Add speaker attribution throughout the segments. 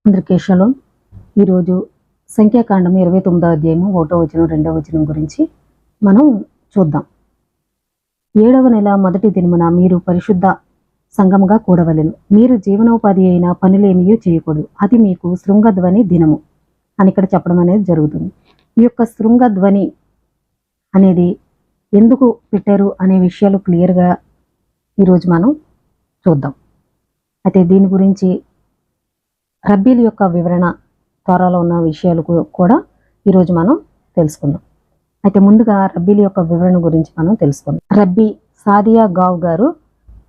Speaker 1: అందరికీ షలోమ్. ఈరోజు సంఖ్యాకాండం 29వ అధ్యాయము 1వ వచనం 2వ వచనం గురించి మనం చూద్దాం. 7వ నెల మొదటి దినమున మీరు పరిశుద్ధ సంఘముగా కూడవలెను. మీరు జీవనోపాధి అయిన పనులేమీ చేయకూడదు. అది మీకు శృంగధ్వని దినము అని ఇక్కడ చెప్పడం అనేది జరుగుతుంది. ఈ యొక్క శృంగధ్వని అనేది ఎందుకు పెట్టారు అనే విషయాలు క్లియర్గా ఈరోజు మనం చూద్దాం. అయితే దీని గురించి రబ్బీల యొక్క వివరణ త్వరలో ఉన్న విషయాలు కూడా ఈరోజు మనం తెలుసుకుందాం. అయితే ముందుగా రబ్బీల యొక్క వివరణ గురించి మనం తెలుసుకుందాం. రబ్బీ సాదియా గావ్ గారు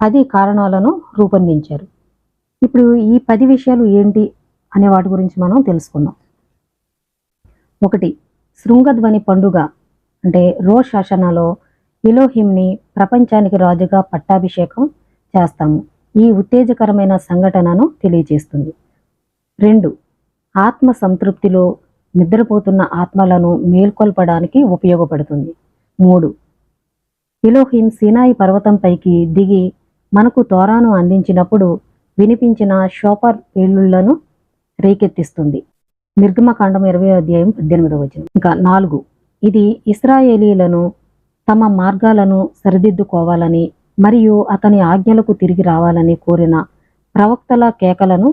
Speaker 1: 10 కారణాలను రూపొందించారు. ఇప్పుడు ఈ 10 విషయాలు ఏంటి అనే వాటి గురించి మనం తెలుసుకుందాం. 1. శృంగధ్వని పండుగ అంటే రోష్ హషనాలో ఎలోహింని ప్రపంచానికి రాజుగా పట్టాభిషేకం చేస్తాము. ఈ ఉత్తేజకరమైన సంఘటనను తెలియజేస్తుంది. 2. ఆత్మ సంతృప్తిలో నిద్రపోతున్న ఆత్మలను మేల్కొల్పడానికి ఉపయోగపడుతుంది. 3. ఎలోహిం సీనాయి పర్వతంపైకి దిగి మనకు తోరాను అందించినప్పుడు వినిపించిన షోపర్ పేలుళ్లను రేకెత్తిస్తుంది. నిర్గమకాండం 20వ అధ్యాయం 18వ వచనం. ఇంకా 4. ఇది ఇశ్రాయేలీలను తమ మార్గాలను సరిదిద్దుకోవాలని మరియు అతని ఆజ్ఞలకు తిరిగి రావాలని కోరిన ప్రవక్తల కేకలను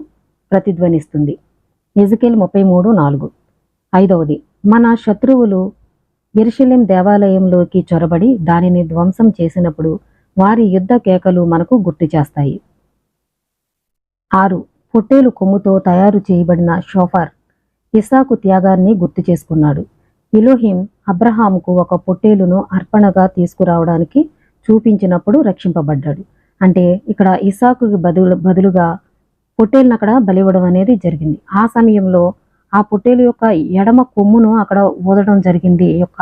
Speaker 1: ప్రతిధ్వనిస్తుంది. ఎజెకియల్ 33:4. 5. మన శత్రువులు యెరూషలేం దేవాలయంలోకి చొరబడి దానిని ధ్వంసం చేసినప్పుడు వారి యుద్ధ కేకలు మనకు గుర్తు చేస్తాయి. 6. పొట్టేలు కొమ్ముతో తయారు చేయబడిన షోఫర్ ఇస్సాకు త్యాగాన్ని గుర్తు చేసుకున్నాడు. ఎలోహిం అబ్రహాముకు ఒక పొట్టేలును అర్పణగా తీసుకురావడానికి చూపించినప్పుడు రక్షింపబడ్డాడు. అంటే ఇక్కడ ఇస్సాకుకి బదులుగా పొట్టేలును అక్కడ బలివ్వడం అనేది జరిగింది. ఆ సమయంలో ఆ పొట్టేలు యొక్క ఎడమ కొమ్మును అక్కడ ఊదడం జరిగింది ఈ యొక్క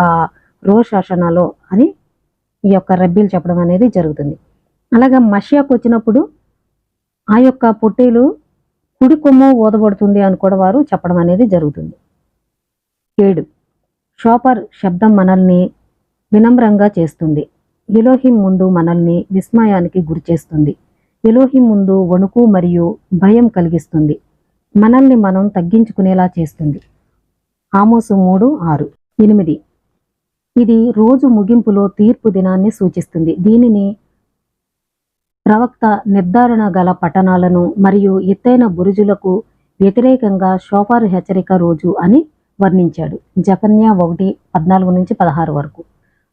Speaker 1: రోష్ హషనాలో అని ఈ యొక్క రబ్బీలు చెప్పడం అనేది జరుగుతుంది. అలాగే మషియాకు వచ్చినప్పుడు ఆ యొక్క పొట్టేలు కుడి కొమ్ము ఊదబడుతుంది అని కూడా వారు చెప్పడం అనేది జరుగుతుంది. 7. షోపర్ శబ్దం మనల్ని వినమ్రంగా చేస్తుంది. ఎలోహిం ముందు మనల్ని విస్మయానికి గురిచేస్తుంది. ఎలోహిం ముందు వణుకు మరియు భయం కలిగిస్తుంది. మనల్ని మనం తగ్గించుకునేలా చేస్తుంది. ఆమోసు 3:6. 8. ఇది రోజు ముగింపులో తీర్పు దినాన్ని సూచిస్తుంది. దీనిని ప్రవక్త నిర్ధారణ గల పట్టణాలను మరియు ఎత్తైన బురుజులకు వ్యతిరేకంగా షోఫర్ హెచ్చరిక రోజు అని వర్ణించాడు. జెఫన్యా 1:14-16 వరకు.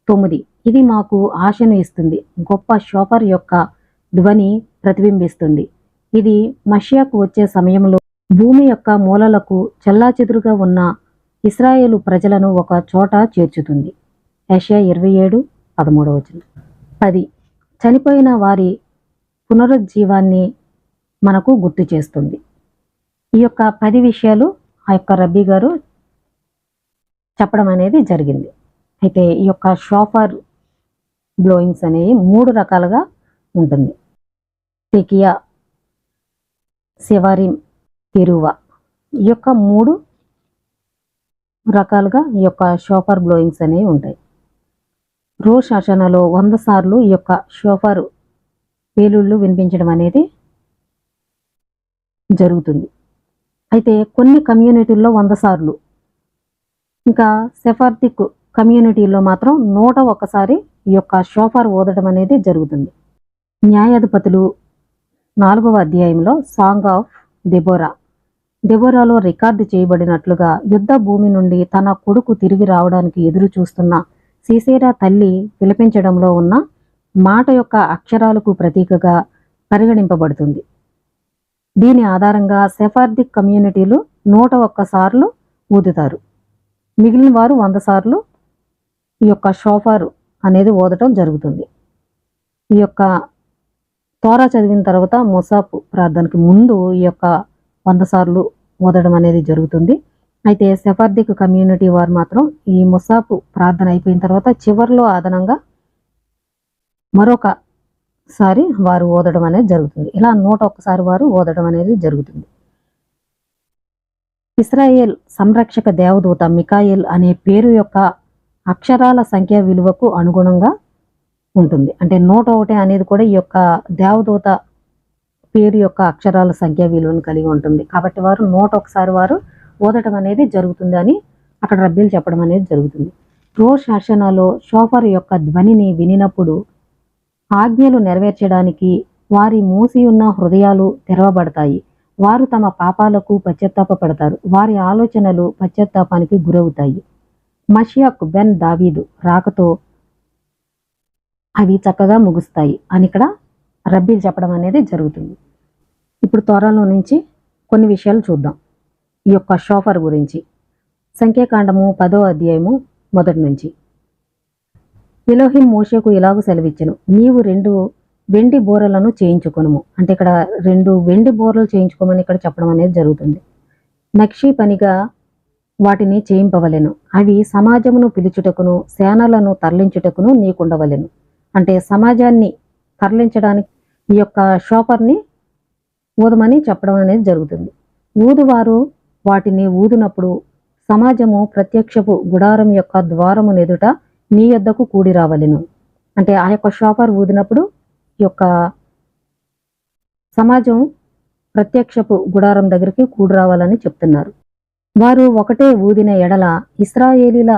Speaker 1: 9. ఇది మాకు ఆశను ఇస్తుంది. గొప్ప షోఫర్ యొక్క ధ్వని ప్రతిబింబిస్తుంది. ఇది మషియాకు వచ్చే సమయంలో భూమి యొక్క మూలలకు చెల్లాచెదురుగా ఉన్న ఇశ్రాయేలు ప్రజలను ఒక చోట చేర్చుతుంది. యెషయా 27:13. 10. చనిపోయిన వారి పునరుజ్జీవాన్ని మనకు గుర్తు చేస్తుంది. ఈ యొక్క 10 విషయాలు ఆ యొక్క రబ్బీ గారు చెప్పడం అనేది జరిగింది. అయితే ఈ యొక్క షోఫర్ బ్లోయింగ్స్ అనేవి 3 రకాలుగా ఉంటుంది. తెకియా, సెవారిం, తెరువా ఈ యొక్క 3 రకాలుగా ఈ యొక్క షోఫర్ బ్లోయింగ్స్ అనేవి ఉంటాయి. రోష్ హషనాలో 100 సార్లు ఈ యొక్క షోఫర్ పేలుళ్ళు వినిపించడం అనేది జరుగుతుంది. అయితే కొన్ని కమ్యూనిటీల్లో 100 సార్లు, ఇంకా సెఫార్దిక్ కమ్యూనిటీలో మాత్రం 101 సారి ఈ యొక్క షోఫర్ ఊదడం అనేది జరుగుతుంది. న్యాయాధిపతులు 4వ అధ్యాయంలో సాంగ్ ఆఫ్ దెబోరాలో రికార్డు చేయబడినట్లుగా యుద్ధ భూమి నుండి తన కొడుకు తిరిగి రావడానికి ఎదురు చూస్తున్న సీసేరా తల్లి పిలిపించడంలో ఉన్న మాట యొక్క అక్షరాలకు ప్రతీకగా పరిగణింపబడుతుంది. దీని ఆధారంగా సెఫార్దిక్ కమ్యూనిటీలు 101 సార్లు ఊదుతారు. మిగిలిన వారు 100 సార్లు ఈ యొక్క షోఫర్ అనేది ఊదటం జరుగుతుంది. ఈ యొక్క తోరా చదివిన తర్వాత ముసాఫ్ ప్రార్థనకి ముందు ఈ యొక్క 100 సార్లు ఊదడం అనేది జరుగుతుంది. అయితే సెఫార్దిక్ కమ్యూనిటీ వారు మాత్రం ఈ ముసాఫ్ ప్రార్థన అయిపోయిన తర్వాత చివరిలో అదనంగా మరొకసారి వారు ఊదడం అనేది జరుగుతుంది. ఇలా 101 సారి వారు ఊదడం అనేది జరుగుతుంది. ఇశ్రాయేల్ సంరక్షక దేవదూత మికాయేల్ అనే పేరు యొక్క అక్షరాల సంఖ్య విలువకు అనుగుణంగా ఉంటుంది. అంటే 101 అనేది కూడా ఈ యొక్క దేవదూత పేరు యొక్క అక్షరాల సంఖ్య విలువను కలిగి ఉంటుంది. కాబట్టి వారు 101 వారు ఊదటం అనేది జరుగుతుంది అని అక్కడ రబ్బీలు చెప్పడం అనేది జరుగుతుంది. రోష్ హషనాలో షోఫర్ యొక్క ధ్వనిని వినినప్పుడు ఆజ్ఞలు నెరవేర్చడానికి వారి మూసి ఉన్న హృదయాలు తెరవబడతాయి. వారు తమ పాపాలకు పశ్చాత్తాపపడతారు. వారి ఆలోచనలు పశ్చాత్తాపానికి గురవుతాయి. మషియాక్ బెన్ దావీదు రాకతో అవి చక్కగా ముగుస్తాయి అని ఇక్కడ రబ్బీలు చెప్పడం అనేది జరుగుతుంది. ఇప్పుడు తోరాలో నుంచి కొన్ని విషయాలు చూద్దాం ఈ యొక్క షోఫర్ గురించి. సంఖ్యాకాండము 10వ అధ్యాయము 1 నుంచి. ఎలోహిం మోషేకు ఇలాగ సెలవిచ్చెను, నీవు 2 వెండి బోరలను చేయించుకొనుము. అంటే ఇక్కడ 2 వెండి బోరలు చేయించుకోమని ఇక్కడ చెప్పడం అనేది జరుగుతుంది. నక్షి పనిగా వాటిని చేయింపవలెను. అవి సమాజమును పిలుచుటకును సేనలను తరలించుటకును నీకుండవలెను. అంటే సమాజాన్ని తరలించడానికి ఈ యొక్క షోఫర్ని ఊదమని చెప్పడం అనేది జరుగుతుంది. ఊదువారు వాటిని ఊదినప్పుడు సమాజము ప్రత్యక్షపు గుడారం యొక్క ద్వారము నెదుట నీ యొద్దకు కూడి రావలెను. అంటే ఆ యొక్క షోఫర్ ఊదినప్పుడు ఈ యొక్క సమాజం ప్రత్యక్షపు గుడారం దగ్గరికి కూడి రావాలని చెప్తున్నారు. వారు ఒకటే ఊదిన ఎడల ఇశ్రాయేలీల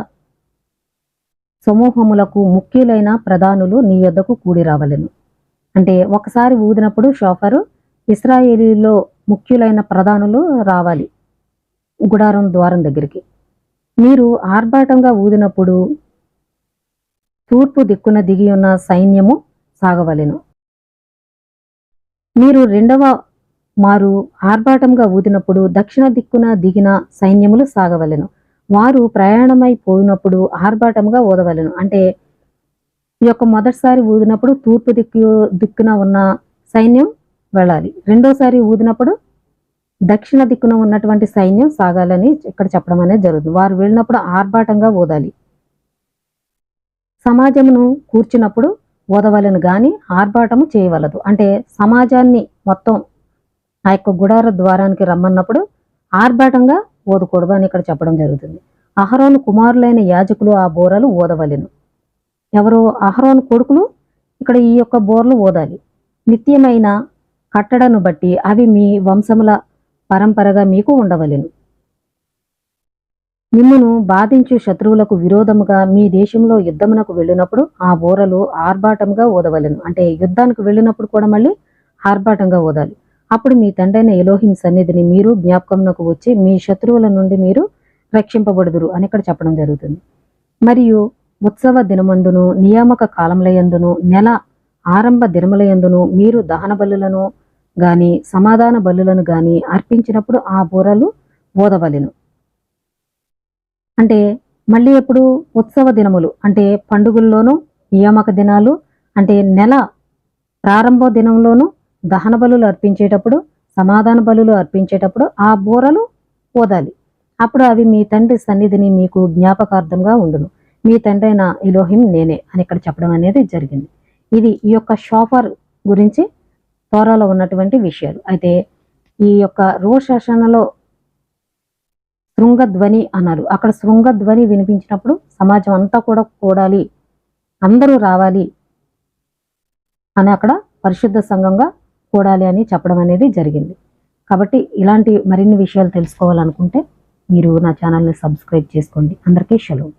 Speaker 1: సమూహములకు ముఖ్యులైన ప్రధానులు నీ యొద్దకు కూడి రావలెను. అంటే ఒకసారి ఊదినప్పుడు షోఫరు ఇశ్రాయేలీలో ముఖ్యులైన ప్రధానులు రావాలి గుడారం ద్వారం దగ్గరికి. మీరు ఆర్భాటంగా ఊదినప్పుడు తూర్పు దిక్కున దిగి ఉన్న సైన్యము సాగవలెను. మీరు 2వ మారు ఆర్భాటంగా ఊదినప్పుడు దక్షిణ దిక్కున దిగిన సైన్యములు సాగవలెను. వారు ప్రయాణమైపోయినప్పుడు ఆర్భాటంగా ఊదవలెను. అంటే ఈ యొక్క మొదటిసారి ఊదినప్పుడు తూర్పు దిక్కున ఉన్న సైన్యం వెళ్ళాలి. రెండోసారి ఊదినప్పుడు దక్షిణ దిక్కున ఉన్నటువంటి సైన్యం సాగాలని ఇక్కడ చెప్పడం అనేది జరుగుతుంది. వారు వెళ్ళినప్పుడు ఆర్భాటంగా ఊదాలి. సమాజమును కూర్చున్నప్పుడు ఊదవలను గాని ఆర్భాటము చేయవలదు. అంటే సమాజాన్ని మొత్తం ఆ యొక్క గుడార ద్వారానికి రమ్మన్నప్పుడు ఆర్భాటంగా ఊదకూడదు అని ఇక్కడ చెప్పడం జరుగుతుంది. అహరోను కుమారులైన యాజకులు ఆ బోరలు ఊదవలెను. ఎవరు? అహరోను కొడుకులు ఇక్కడ ఈ యొక్క బోర్లు ఊదాలి. నిత్యమైన కట్టడను బట్టి అవి మీ వంశముల పరంపరగా మీకు ఉండవలెను. మిమ్మును బాధించు శత్రువులకు విరోధముగా మీ దేశంలో యుద్ధమునకు వెళ్ళినప్పుడు ఆ బోరలు ఆర్భాటంగా ఊదవలెను. అంటే యుద్ధానికి వెళ్ళినప్పుడు కూడా మళ్ళీ ఆర్భాటంగా ఊదాలి. అప్పుడు మీ తండ్రైన ఎలోహిం సన్నిధిని మీరు జ్ఞాపకమునకు వచ్చి మీ శత్రువుల నుండి మీరు రక్షింపబడుదురు అని ఇక్కడ చెప్పడం జరుగుతుంది. మరియు ఉత్సవ దినమందును నియామక కాలములయందును నెల ఆరంభ దినములయందును మీరు దహన బలులను గాని సమాధాన బలులను గాని అర్పించినప్పుడు ఆ బోరలు ఊదవలెను. అంటే మళ్ళీ ఎప్పుడు? ఉత్సవ దినములు అంటే పండుగల్లోనూ, నియామక దినాలు అంటే నెల ప్రారంభ దినంలోనూ దహన బలులు అర్పించేటప్పుడు, సమాధాన బలులు అర్పించేటప్పుడు ఆ బోరలు ఊదాలి. అప్పుడు అవి మీ తండ్రి సన్నిధిని మీకు జ్ఞాపకార్థంగా ఉండును. మీ తండ్రి అయిన ఎలోహిం నేనే అని ఇక్కడ చెప్పడం అనేది జరిగింది. ఇది ఈ యొక్క షోఫర్ గురించి తోరాలో ఉన్నటువంటి విషయాలు. అయితే ఈ యొక్క రోష్ హషనాలో శృంగధ్వని అన్నారు. అక్కడ శృంగధ్వని వినిపించినప్పుడు సమాజం అంతా కూడా కూడాలి, అందరూ రావాలి అని అక్కడ పరిశుద్ధ సంఘంగా కూడాలి అని చెప్పడం అనేది జరిగింది. కాబట్టి ఇలాంటి మరిన్ని విషయాలు తెలుసుకోవాలనుకుంటే మీరు నా ఛానల్ని సబ్స్క్రైబ్ చేసుకోండి. అందరికీ షలోమ్.